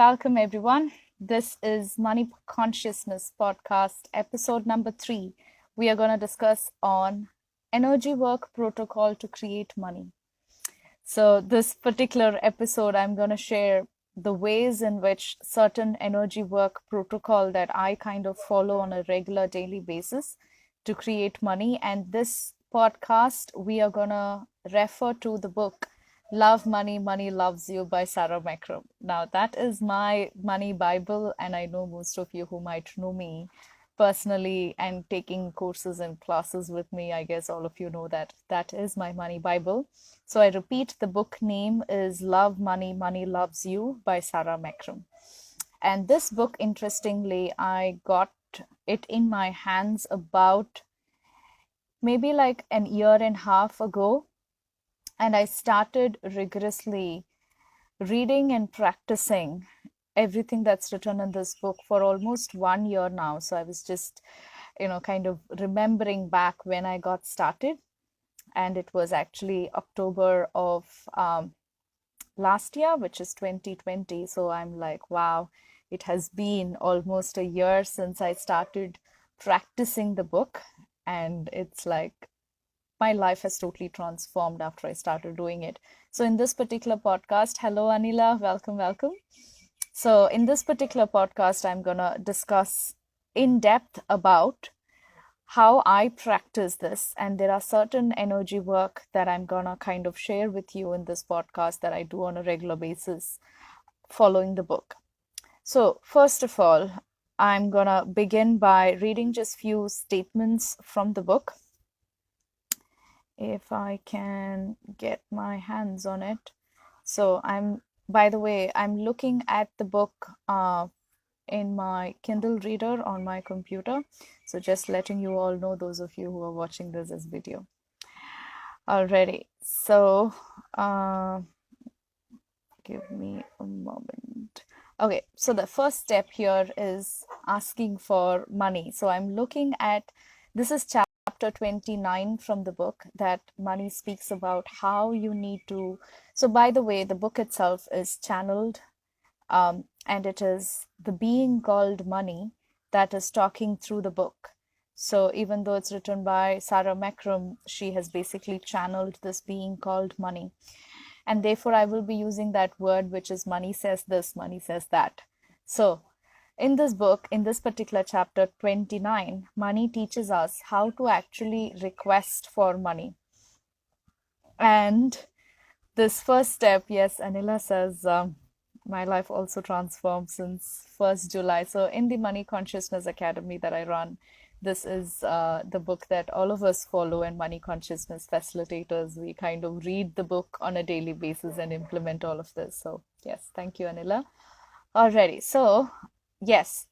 Welcome everyone. This is Money Consciousness Podcast, episode number 3. We are going to discuss on energy work protocol to create money. So this particular episode, I'm going to share the ways in which certain energy work protocol that I kind of follow on a regular daily basis to create money. And this podcast, we are going to refer to the book Love Money, Money Loves You by Sarah McCrum. Now, that is my money Bible, and I know most of you who might know me personally and taking courses and classes with me. I guess all of you know that that is my money Bible. So I repeat, the book name is Love Money, Money Loves You by Sarah McCrum. And this book, interestingly, I got it in my hands about maybe like an year and a half ago. And I started rigorously reading and practicing everything that's written in this book for almost 1 year now. So I was just, kind of remembering back when I got started. And it was actually October of last year, which is 2020. So I'm like, wow, it has been almost a year since I started practicing the book. And it's like, my life has totally transformed after I started doing it. So in this particular podcast, hello Anila, welcome. So in this particular podcast, I'm gonna discuss in depth about how I practice this. And there are certain energy work that I'm gonna kind of share with you in this podcast that I do on a regular basis following the book. So first of all, I'm gonna begin by reading just few statements from the book, if I can get my hands on it. So by the way, I'm looking at the book in my Kindle reader on my computer. So just letting you all know, those of you who are watching this as video. Alrighty, so give me a moment. Okay, so the first step here is asking for money. So I'm looking at, this is chapter 29 from the book, that money speaks about how you need to. So by the way, the book itself is channeled, and it is the being called money that is talking through the book. So even though it's written by Sarah McCrum, she has basically channeled this being called money. And therefore, I will be using that word, which is money says this, money says that. So in this book, in this particular chapter 29, money teaches us how to actually request for money. And this first step, yes, Anila says, my life also transformed since 1st July. So in the Money Consciousness Academy that I run, this is the book that all of us follow, and Money Consciousness facilitators, we kind of read the book on a daily basis and implement all of this. So yes, thank you, Anila. Alrighty, so yes,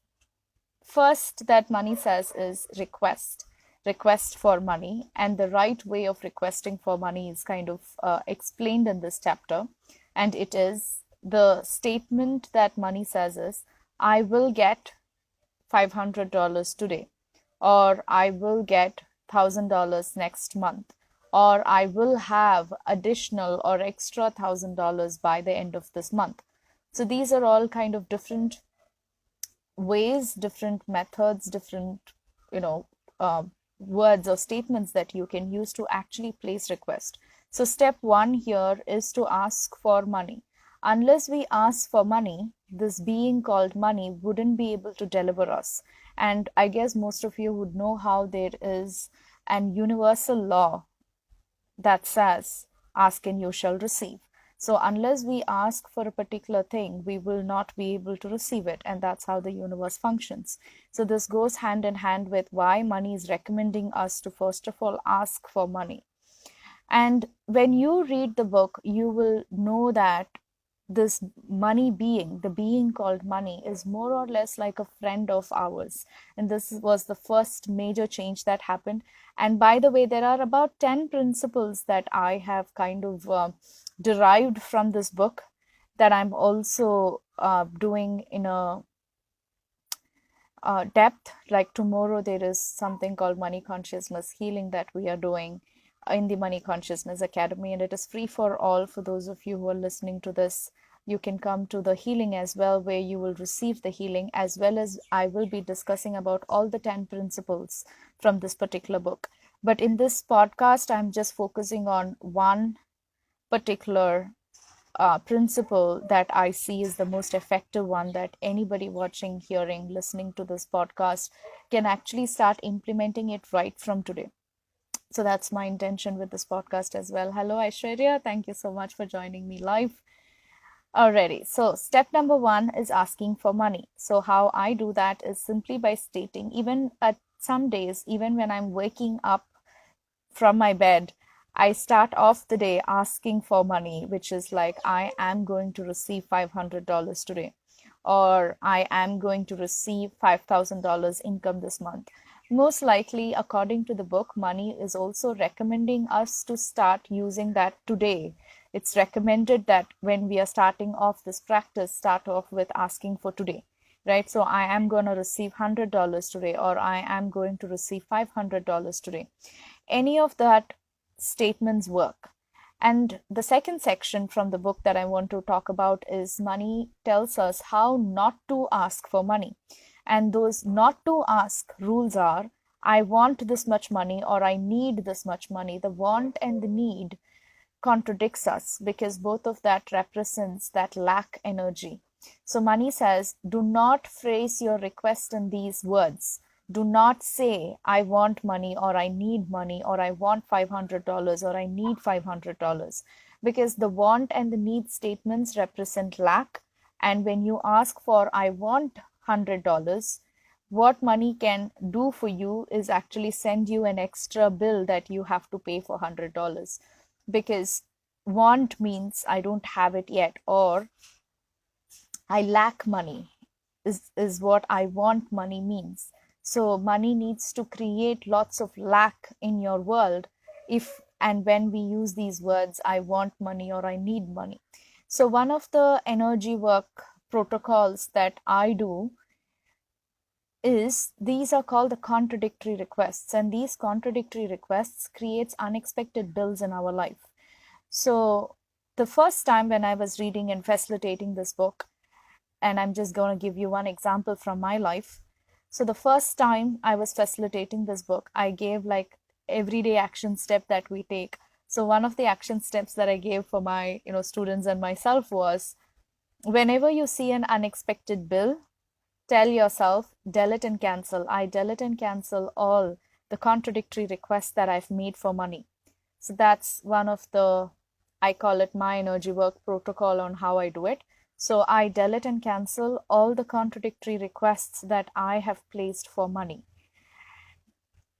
first that money says is request for money, and the right way of requesting for money is kind of explained in this chapter. And it is, the statement that money says is, I will get $500 today, or I will get $1,000 next month, or I will have additional or extra $1,000 by the end of this month. So these are all kind of different ways, different methods, different, words or statements that you can use to actually place request. So step 1 here is to ask for money. Unless we ask for money, this being called money wouldn't be able to deliver us. And I guess most of you would know how there is an universal law that says, ask and you shall receive. So unless we ask for a particular thing, we will not be able to receive it. And that's how the universe functions. So this goes hand in hand with why money is recommending us to first of all ask for money. And when you read the book, you will know that this money being, the being called money, is more or less like a friend of ours. And this was the first major change that happened. And by the way, there are about 10 principles that I have kind of derived from this book that I'm also doing in a depth. Like tomorrow, there is something called Money Consciousness Healing that we are doing in the Money Consciousness Academy, and it is free for all. For those of you who are listening to this, You can come to the healing as well, where you will receive the healing, as well as I will be discussing about all the 10 principles from this particular book. But in this podcast, I'm just focusing on one particular principle that I see is the most effective one that anybody watching, hearing, listening to this podcast can actually start implementing it right from today. So that's my intention with this podcast as well. Hello, Aishwarya. Thank you so much for joining me live. Alrighty. So step number one is asking for money. So how I do that is simply by stating, even at some days, even when I'm waking up from my bed, I start off the day asking for money, which is like, I am going to receive $500 today, or I am going to receive $5,000 income this month. Most likely, according to the book, money is also recommending us to start using that today. It's recommended that when we are starting off this practice, start off with asking for today, right? So I am going to receive $100 today, or I am going to receive $500 today. Any of that statements work. And the second section from the book that I want to talk about is money tells us how not to ask for money. And those not to ask rules are, I want this much money, or I need this much money. The want and the need contradicts us, because both of that represents that lack energy. So money says, do not phrase your request in these words. Do not say, I want money, or I need money, or I want $500, or I need $500, because the want and the need statements represent lack. And when you ask for, I want $100, what money can do for you is actually send you an extra bill that you have to pay for $100, because want means I don't have it yet, or I lack money is what I want money means. So money needs to create lots of lack in your world if and when we use these words, I want money or I need money. So one of the energy work protocols that I do is, these are called the contradictory requests, and these contradictory requests creates unexpected bills in our life. So the first time when I was reading and facilitating this book, and I'm just going to give you one example from my life. So the first time I was facilitating this book, I gave like everyday action step that we take. So one of the action steps that I gave for my students and myself was, whenever you see an unexpected bill, tell yourself, delete and cancel. I delete and cancel all the contradictory requests that I've made for money. So that's one of the, I call it my energy work protocol on how I do it. So I delete and cancel all the contradictory requests that I have placed for money.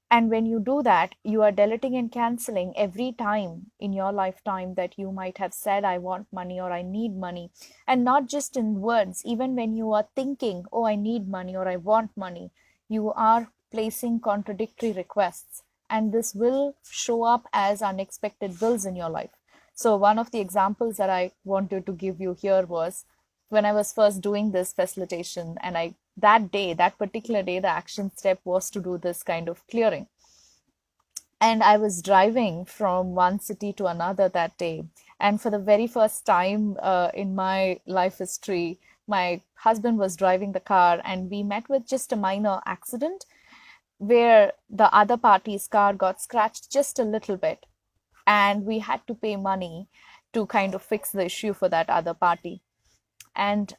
And when you do that, you are deleting and canceling every time in your lifetime that you might have said, I want money or I need money. And not just in words, even when you are thinking, oh, I need money or I want money, you are placing contradictory requests. And this will show up as unexpected bills in your life. So one of the examples that I wanted to give you here was, when I was first doing this facilitation, and that particular day, the action step was to do this kind of clearing. And I was driving from one city to another that day. And for the very first time in my life history, my husband was driving the car, and we met with just a minor accident where the other party's car got scratched just a little bit. And we had to pay money to kind of fix the issue for that other party. And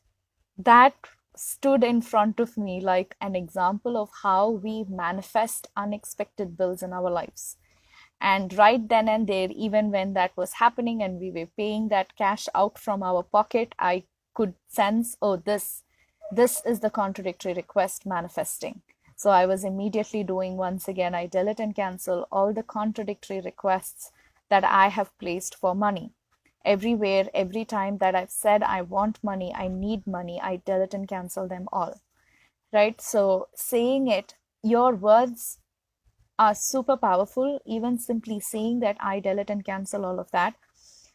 that stood in front of me like an example of how we manifest unexpected bills in our lives. And right then and there, even when that was happening and we were paying that cash out from our pocket, I could sense, oh, this is the contradictory request manifesting. So I was immediately doing, once again, I delete and cancel all the contradictory requests that I have placed for money. Everywhere, every time that I've said I want money, I need money, I delete and cancel them all, right? So saying it, your words are super powerful. Even simply saying that I delete and cancel all of that,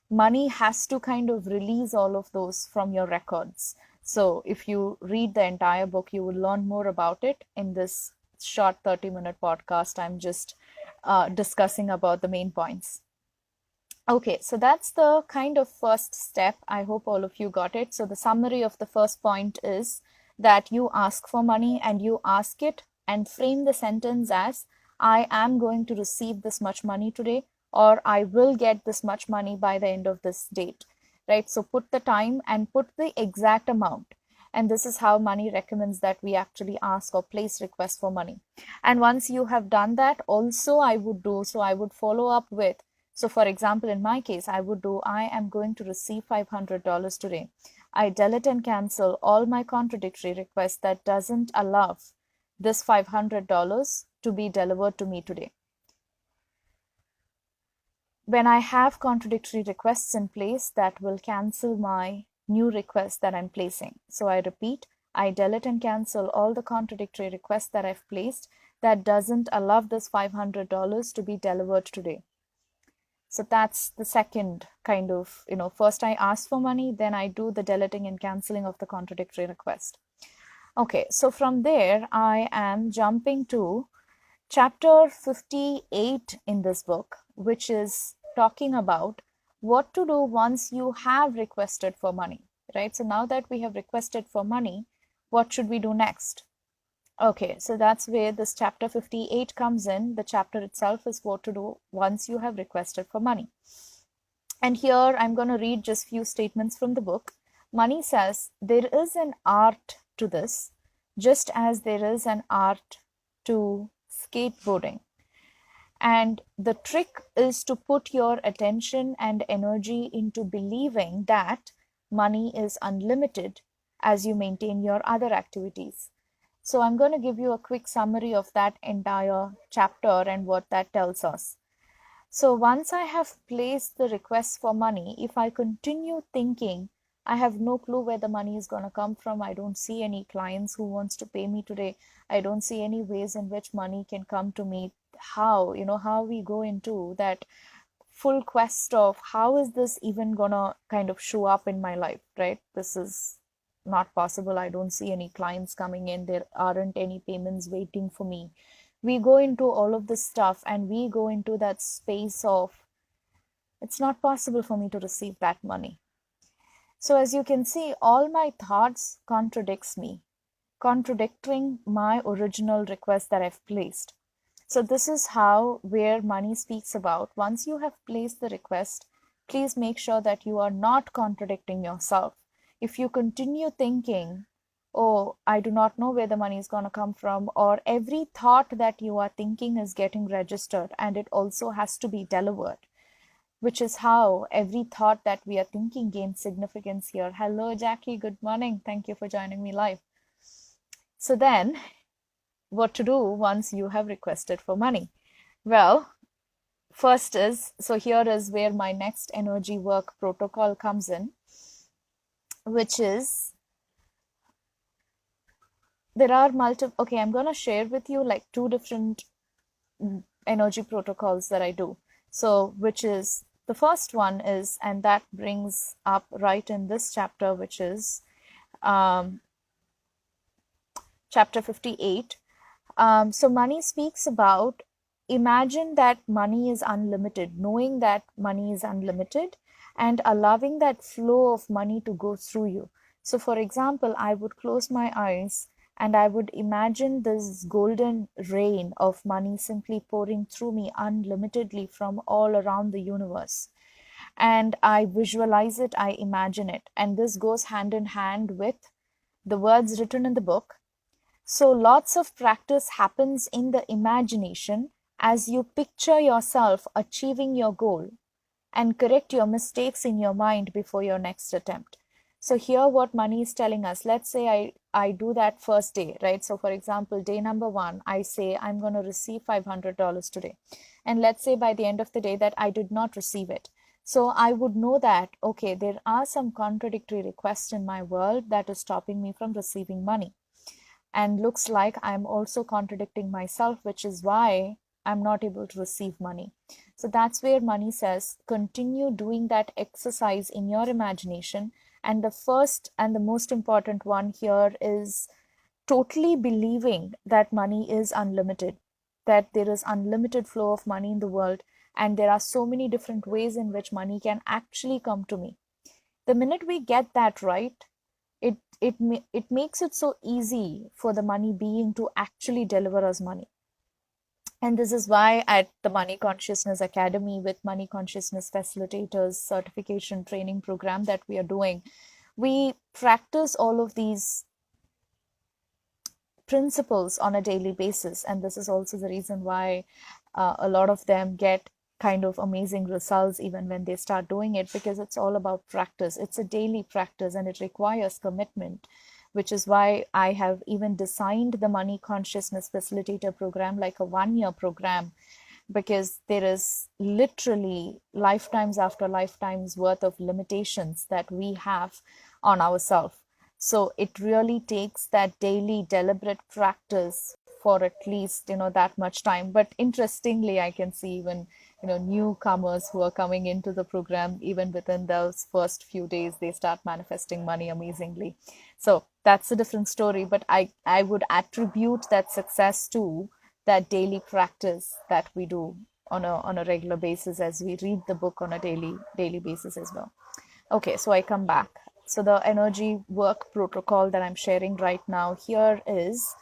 money has to kind of release all of those from your records. So if you read the entire book, you will learn more about it. In this short 30-minute podcast, I'm just discussing about the main points. Okay, so that's the kind of first step. I hope all of you got it. So the summary of the first point is that you ask for money and you ask it and frame the sentence as, I am going to receive this much money today, or I will get this much money by the end of this date, right? So put the time and put the exact amount. And this is how money recommends that we actually ask or place requests for money. And once you have done that, also I would follow up with, so for example, in my case, I am going to receive $500 today. I delete and cancel all my contradictory requests that doesn't allow this $500 to be delivered to me today. When I have contradictory requests in place, that will cancel my new request that I'm placing. So I repeat, I delete and cancel all the contradictory requests that I've placed that doesn't allow this $500 to be delivered today. So that's the second kind of, first I ask for money, then I do the deleting and canceling of the contradictory request. Okay, so from there, I am jumping to chapter 58 in this book, which is talking about what to do once you have requested for money, right? So now that we have requested for money, what should we do next? Okay, so that's where this chapter 58 comes in. The chapter itself is what to do once you have requested for money. And here I'm going to read just few statements from the book. Money says, there is an art to this, just as there is an art to skateboarding. And the trick is to put your attention and energy into believing that money is unlimited as you maintain your other activities. So I'm going to give you a quick summary of that entire chapter and what that tells us. So once I have placed the request for money, if I continue thinking, I have no clue where the money is going to come from. I don't see any clients who wants to pay me today. I don't see any ways in which money can come to me. How we go into that full quest of how is this even gonna kind of show up in my life, right? This is not possible. I don't see any clients coming in. There aren't any payments waiting for me. We go into all of this stuff and we go into that space of it's not possible for me to receive that money. So as you can see, all my thoughts contradicts me, contradicting my original request that I've placed. So this is how where money speaks about once you have placed the request, please make sure that you are not contradicting yourself. If you continue thinking, oh, I do not know where the money is going to come from, or every thought that you are thinking is getting registered and it also has to be delivered, which is how every thought that we are thinking gains significance here. Hello, Jackie. Good morning. Thank you for joining me live. So then, what to do once you have requested for money? Well, first is, so here is where my next energy work protocol comes in, which is there are multiple, okay, I'm going to share with you like two different energy protocols that I do. So, which is the first one is, and that brings up right in this chapter, which is chapter 58. So money speaks about imagine that money is unlimited, knowing that money is unlimited and allowing that flow of money to go through you. So for example, I would close my eyes and I would imagine this golden rain of money simply pouring through me unlimitedly from all around the universe. And I visualize it, I imagine it. And this goes hand in hand with the words written in the book. So lots of practice happens in the imagination as you picture yourself achieving your goal and correct your mistakes in your mind before your next attempt. So here what money is telling us, let's say I do that first day, right? So for example, day number 1, I say I'm going to receive $500 today. And let's say by the end of the day that I did not receive it. So I would know that, okay, there are some contradictory requests in my world that is stopping me from receiving money. And looks like I'm also contradicting myself, which is why I'm not able to receive money. So that's where money says, continue doing that exercise in your imagination. And the first and the most important one here is totally believing that money is unlimited, that there is unlimited flow of money in the world, and there are so many different ways in which money can actually come to me. The minute we get that right, it makes it so easy for the money being to actually deliver us money. And this is why at the Money Consciousness Academy, with Money Consciousness Facilitators certification training program that we are doing, we practice all of these principles on a daily basis. And this is also the reason why a lot of them get kind of amazing results even when they start doing it, because it's all about practice. It's a daily practice and it requires commitment, which is why I have even designed the Money Consciousness Facilitator program like a 1-year program, because there is literally lifetimes after lifetimes worth of limitations that we have on ourselves. So it really takes that daily deliberate practice for at least, that much time. But interestingly, I can see even, newcomers who are coming into the program, even within those first few days, they start manifesting money amazingly. So that's a different story. But I would attribute that success to that daily practice that we do on a regular basis, as we read the book on a daily basis as well. Okay, so I come back. So the energy work protocol that I'm sharing right now here is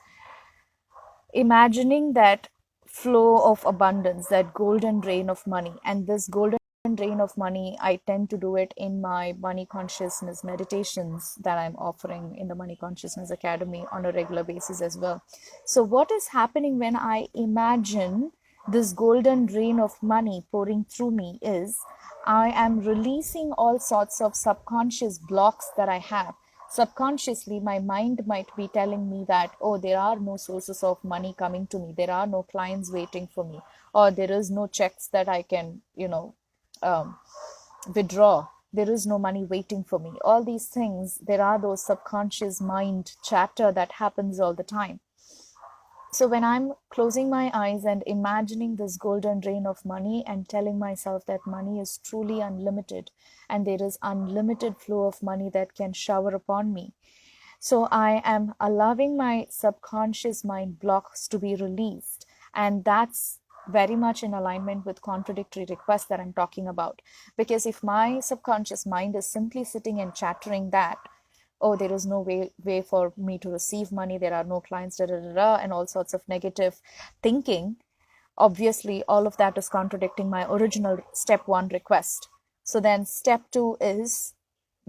imagining that flow of abundance, that golden rain of money. And this golden rain of money, I tend to do it in my money consciousness meditations that I'm offering in the Money Consciousness Academy on a regular basis as well. So what is happening when I imagine this golden rain of money pouring through me is I am releasing all sorts of subconscious blocks that I have. Subconsciously, my mind might be telling me that, oh, there are no sources of money coming to me, there are no clients waiting for me, or there is no checks that I can, withdraw, there is no money waiting for me. All these things, there are those subconscious mind chatter that happens all the time. So when I'm closing my eyes and imagining this golden rain of money and telling myself that money is truly unlimited and there is unlimited flow of money that can shower upon me, so I am allowing my subconscious mind blocks to be released. And that's very much in alignment with contradictory requests that I'm talking about. Because if my subconscious mind is simply sitting and chattering that, oh, there is no way for me to receive money, there are no clients, and all sorts of negative thinking, obviously all of that is contradicting my original step 1 request. So then step 2 is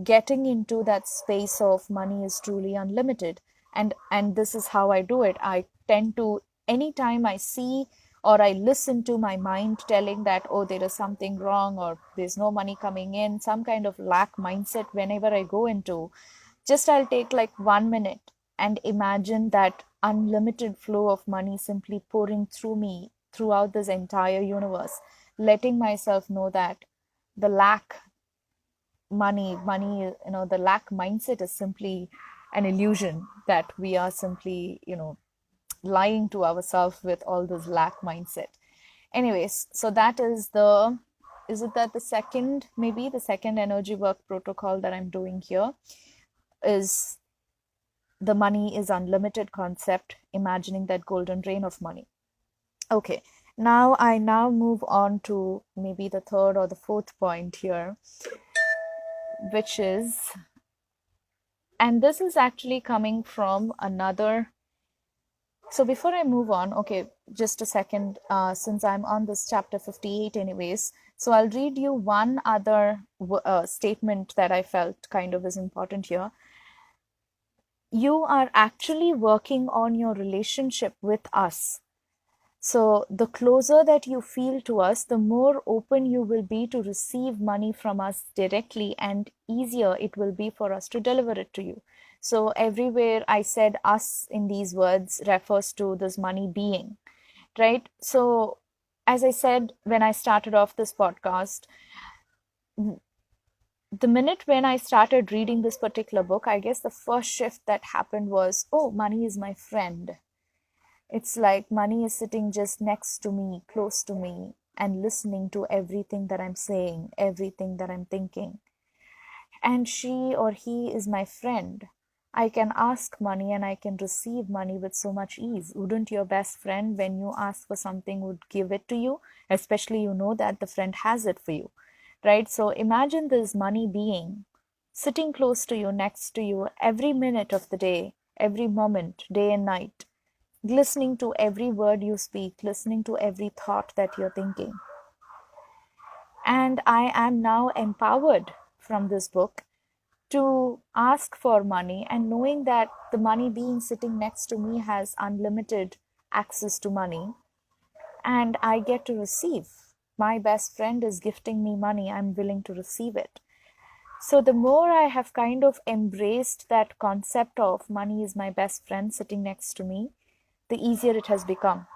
getting into that space of money is truly unlimited. And this is how I do it. I tend to, anytime I see or I listen to my mind telling that, oh, there is something wrong, or there's no money coming in, some kind of lack mindset, whenever I go into, just I'll take like 1 minute and imagine that unlimited flow of money simply pouring through me throughout this entire universe, letting myself know that the lack money, the lack mindset is simply an illusion, that we are simply, lying to ourselves with all this lack mindset. Anyways, so that is is it that the second, maybe the second energy work protocol that I'm doing here is the money is unlimited concept, imagining that golden rain of money. Okay, now I move on to maybe the third or the fourth point here, which is, and this is actually coming from another. So before I move on, okay, just a second, since I'm on this chapter 58 anyways, so I'll read you one other statement that I felt kind of is important here. You are actually working on your relationship with us. So the closer that you feel to us, the more open you will be to receive money from us directly, and easier it will be for us to deliver it to you. So everywhere I said us in these words refers to this money being, right? So as I said when I started off this podcast, the minute when I started reading this particular book, I guess the first shift that happened was, oh, money is my friend. It's like money is sitting just next to me, close to me, and listening to everything that I'm saying, everything that I'm thinking. And she or he is my friend. I can ask money and I can receive money with so much ease. Wouldn't your best friend, when you ask for something, would give it to you? Especially you know that the friend has it for you, right? So imagine this money being sitting close to you, next to you, every minute of the day, every moment, day and night, listening to every word you speak, listening to every thought that you're thinking. And I am now empowered from this book to ask for money, and knowing that the money being sitting next to me has unlimited access to money, and I get to receive. My best friend is gifting me money, I'm willing to receive it. So the more I have kind of embraced that concept of money is my best friend sitting next to me, the easier it has become.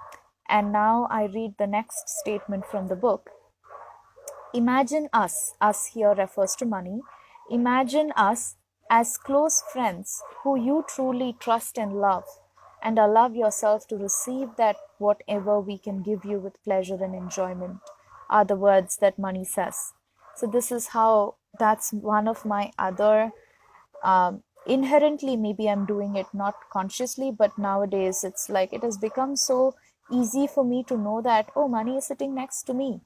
And now I read the next statement from the book. Imagine us here refers to money. Imagine us as close friends who you truly trust and love, and allow yourself to receive that whatever we can give you with pleasure and enjoyment are the words that money says. So this is how, that's one of my other, inherently, maybe I'm doing it not consciously, but nowadays it's like it has become so easy for me to know that, oh, money is sitting next to me.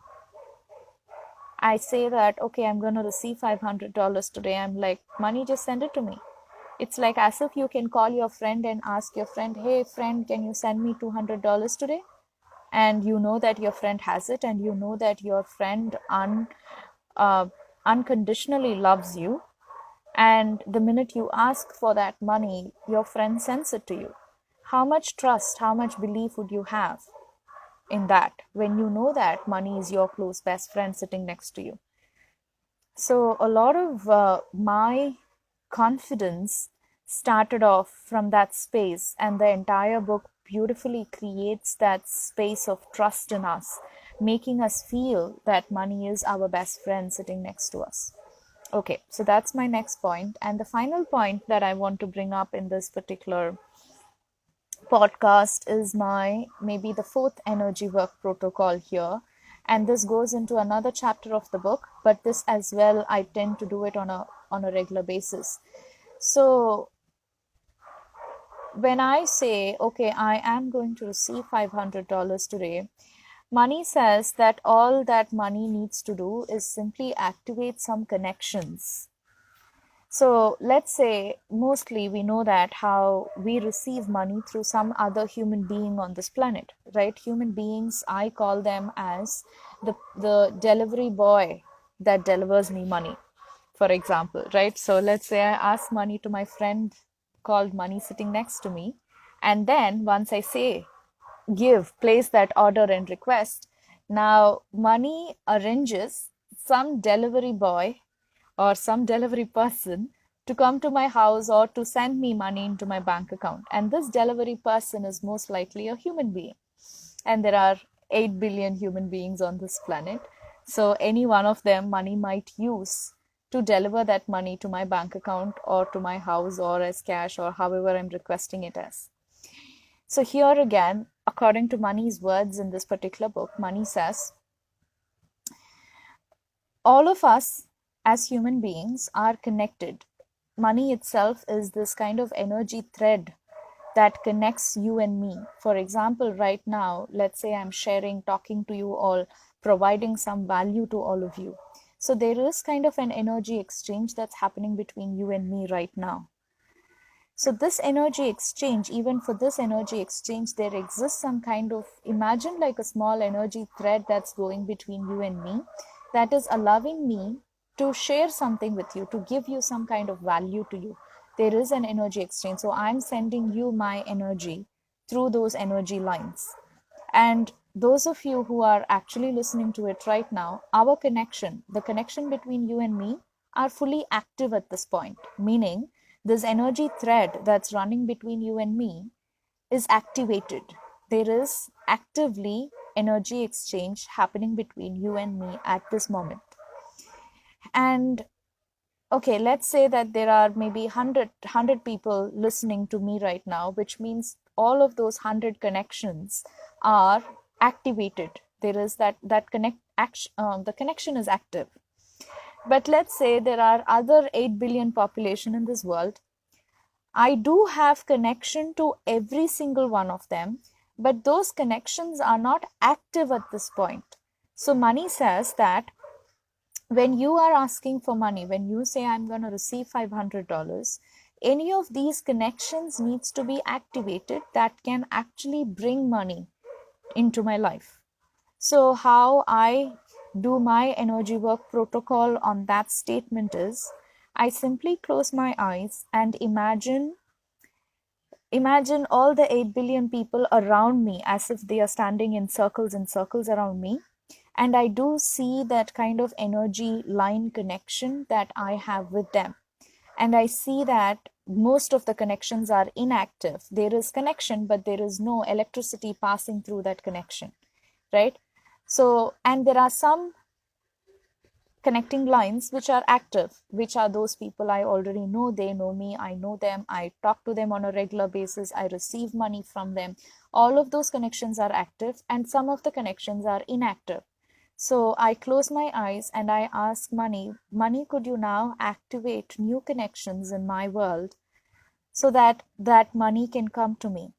I say that, okay, I'm going to receive $500 today. I'm like, money, just send it to me. It's like as if you can call your friend and ask your friend, hey, friend, can you send me $200 today? And you know that your friend has it, and you know that your friend unconditionally loves you. And the minute you ask for that money, your friend sends it to you. How much trust, how much belief would you have in that when you know that money is your close best friend sitting next to you? So a lot of my confidence started off from that space, and the entire book beautifully creates that space of trust in us, making us feel that money is our best friend sitting next to us. Okay, so that's my next point. And the final point that I want to bring up in this particular podcast is my maybe the fourth energy work protocol here. And this goes into another chapter of the book, but this as well I tend to do it on a regular basis. So when I say, okay, I am going to receive $500 today, money says that all that money needs to do is simply activate some connections. So let's say mostly we know that how we receive money through some other human being on this planet, right? Human beings, I call them as the delivery boy that delivers me money, for example, right? So let's say I ask money to my friend called money sitting next to me. And then once I say, place that order and request, now money arranges some delivery boy or some delivery person to come to my house or to send me money into my bank account. And this delivery person is most likely a human being. And there are 8 billion human beings on this planet. So any one of them, money might use to deliver that money to my bank account or to my house or as cash or however I'm requesting it as. So here again, according to money's words in this particular book, money says, all of us as human beings are connected. Money itself is this kind of energy thread that connects you and me. For example, right now, let's say I'm sharing, talking to you all, providing some value to all of you. So there is kind of an energy exchange that's happening between you and me right now. So this energy exchange, even for this energy exchange, there exists some kind of, imagine like a small energy thread that's going between you and me, that is allowing me to share something with you, to give you some kind of value to you. There is an energy exchange. So I'm sending you my energy through those energy lines. And those of you who are actually listening to it right now, our connection, the connection between you and me, are fully active at this point, meaning this energy thread that's running between you and me is activated. There is actively energy exchange happening between you and me at this moment. And okay, let's say that there are maybe 100 people listening to me right now, which means all of those 100 connections are activated. There is that connect action, the connection is active. But let's say there are other 8 billion population in this world. I do have connection to every single one of them, but those connections are not active at this point. So money says that when you are asking for money, when you say I'm going to receive $500, any of these connections needs to be activated that can actually bring money into my life. So how I do my energy work protocol on that statement is I simply close my eyes and imagine all the 8 billion people around me as if they are standing in circles around me. And I do see that kind of energy line connection that I have with them. And I see that most of the connections are inactive. There is connection, but there is no electricity passing through that connection, right? So, and there are some connecting lines which are active, which are those people I already know. They know me, I know them, I talk to them on a regular basis, I receive money from them. All of those connections are active, and some of the connections are inactive. So I close my eyes and I ask money, could you now activate new connections in my world so that that money can come to me?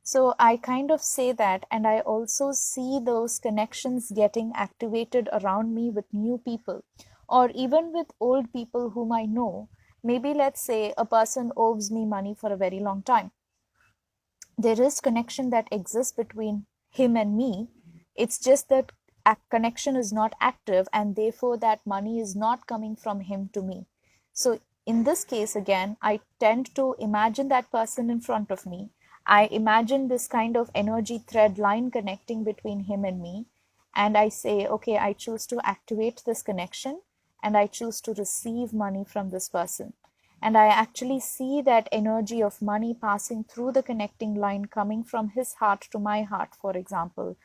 So I kind of say that, and I also see those connections getting activated around me with new people, or even with old people whom I know. Maybe let's say a person owes me money for a very long time. There is connection that exists between him and me. It's just that a connection is not active, and therefore that money is not coming from him to me. So in this case, again, I tend to imagine that person in front of me. I imagine this kind of energy thread line connecting between him and me. And I say, okay, I choose to activate this connection and I choose to receive money from this person. And I actually see that energy of money passing through the connecting line coming from his heart to my heart, for example,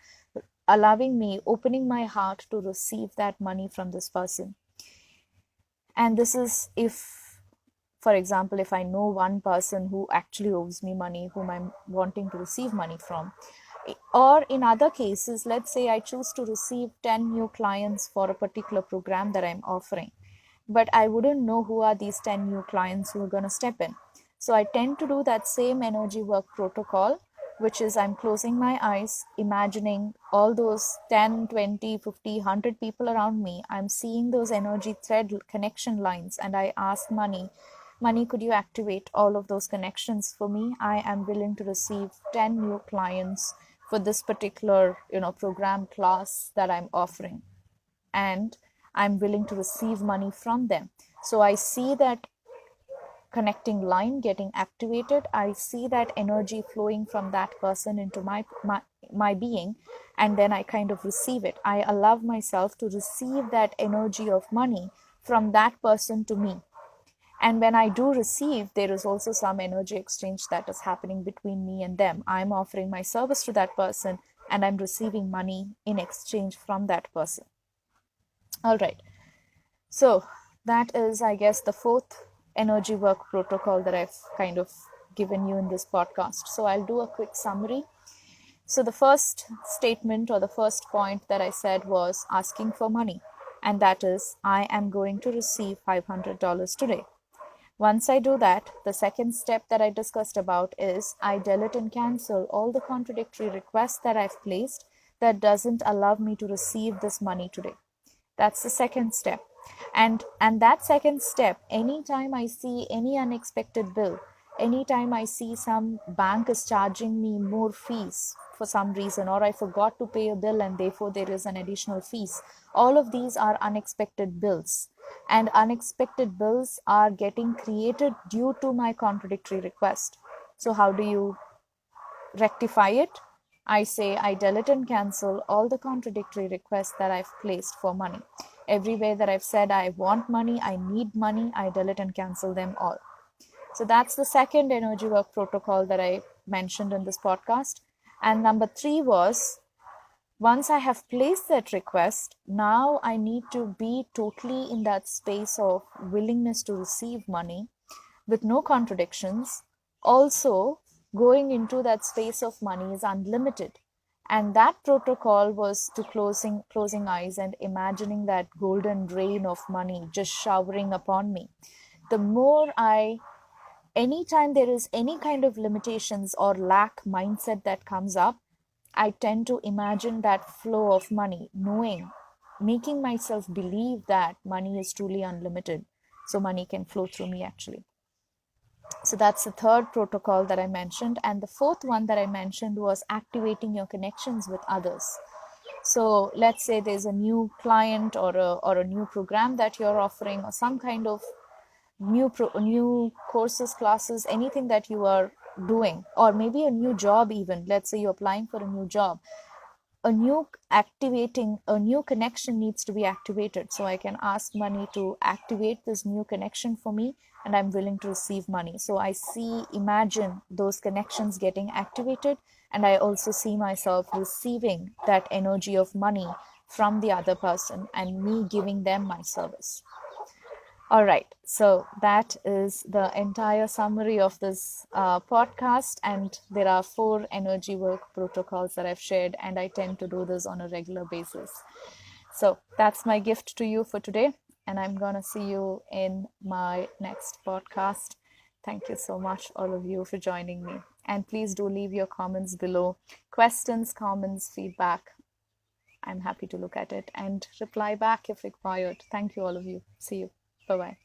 allowing me, opening my heart to receive that money from this person. And this is if, for example, if I know one person who actually owes me money, whom I'm wanting to receive money from. Or in other cases, let's say I choose to receive 10 new clients for a particular program that I'm offering, but I wouldn't know who are these 10 new clients who are going to step in. So I tend to do that same energy work protocol, which is I'm closing my eyes, imagining all those 10, 20, 50, 100 people around me. I'm seeing those energy thread connection lines, and I ask money, could you activate all of those connections for me? I am willing to receive 10 new clients for this particular, program class that I'm offering, and I'm willing to receive money from them. So I see that connecting line getting activated. I see that energy flowing from that person into my being, and then I kind of receive it. I allow myself to receive that energy of money from that person to me. And when I do receive, there is also some energy exchange that is happening between me and them. I'm offering my service to that person, and I'm receiving money in exchange from that person. All right. So that is, I guess, the fourth energy work protocol that I've kind of given you in this podcast. So I'll do a quick summary. So the first statement or the first point that I said was asking for money. And that is, I am going to receive $500 today. Once I do that, the second step that I discussed about is I delete and cancel all the contradictory requests that I've placed that doesn't allow me to receive this money today. That's the second step. And that second step, anytime I see any unexpected bill, anytime I see some bank is charging me more fees for some reason, or I forgot to pay a bill and therefore there is an additional fees, all of these are unexpected bills. And unexpected bills are getting created due to my contradictory request. So how do you rectify it? I say I delete and cancel all the contradictory requests that I've placed for money. Everywhere that I've said I want money, I need money, I delete and cancel them all. So that's the second energy work protocol that I mentioned in this podcast. And number 3 was, once I have placed that request, now I need to be totally in that space of willingness to receive money with no contradictions. Also, going into that space of money is unlimited. And that protocol was to closing eyes and imagining that golden rain of money just showering upon me. The more I anytime there is any kind of limitations or lack mindset that comes up, I tend to imagine that flow of money, making myself believe that money is truly unlimited. So money can flow through me actually. So that's the third protocol that I mentioned. And the fourth one that I mentioned was activating your connections with others. So let's say there's a new client or a new program that you're offering, or some kind of new courses, classes, anything that you are doing, or maybe a new job even. Let's say you're applying for a new job. A new connection needs to be activated. So I can ask money to activate this new connection for me, and I'm willing to receive money. So imagine those connections getting activated, and I also see myself receiving that energy of money from the other person and me giving them my service. All right, so that is the entire summary of this podcast. And there are 4 energy work protocols that I've shared, and I tend to do this on a regular basis. So that's my gift to you for today. And I'm going to see you in my next podcast. Thank you so much, all of you, for joining me. And please do leave your comments below. Questions, comments, feedback. I'm happy to look at it and reply back if required. Thank you, all of you. See you. Bye-bye.